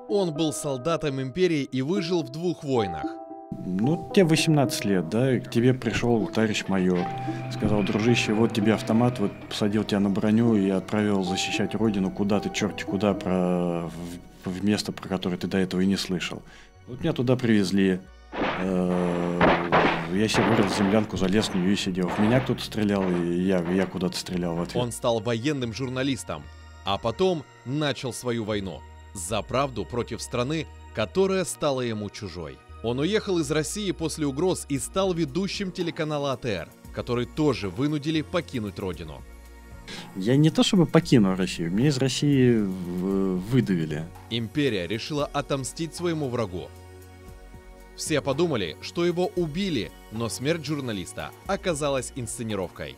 Он был солдатом империи и выжил в 2 войнах. Ну, тебе 18 лет, да, и к тебе пришел товарищ майор, сказал: дружище, вот тебе автомат, вот посадил тебя на броню и отправил защищать родину куда ты, черти куда, в место, про которое ты до этого и не слышал. Вот меня туда привезли, я себе вырыл землянку, залез в нее и сидел. В меня кто-то стрелял, и я куда-то стрелял в ответ. Он стал военным журналистом, а потом начал свою войну за правду против страны, которая стала ему чужой. Он уехал из России после угроз и стал ведущим телеканала АТР, который тоже вынудили покинуть родину. Я не то чтобы покинул Россию, меня из России выдавили. Империя решила отомстить своему врагу. Все подумали, что его убили, но смерть журналиста оказалась инсценировкой.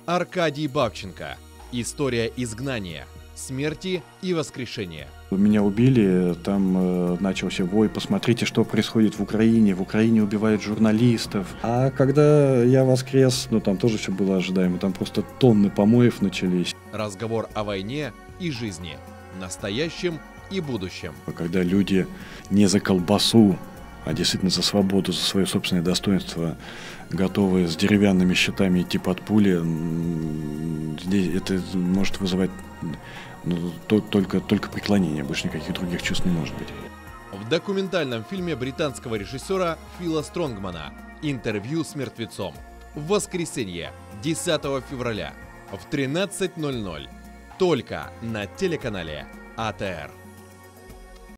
Аркадий Бабченко. История изгнания, смерти и воскрешения. Меня убили, там начался вой: посмотрите, что происходит в Украине убивают журналистов. А когда я воскрес, там тоже все было ожидаемо, там просто тонны помоев начались. Разговор о войне и жизни, настоящем и будущем. Когда люди не за колбасу, а действительно за свободу, за свое собственное достоинство готовы с деревянными щитами идти под пули, здесь это может вызывать только преклонение, больше никаких других чувств не может быть. В документальном фильме британского режиссера Фила Стронгмана «Интервью с мертвецом» в воскресенье 10 февраля в 13:00 только на телеканале АТР.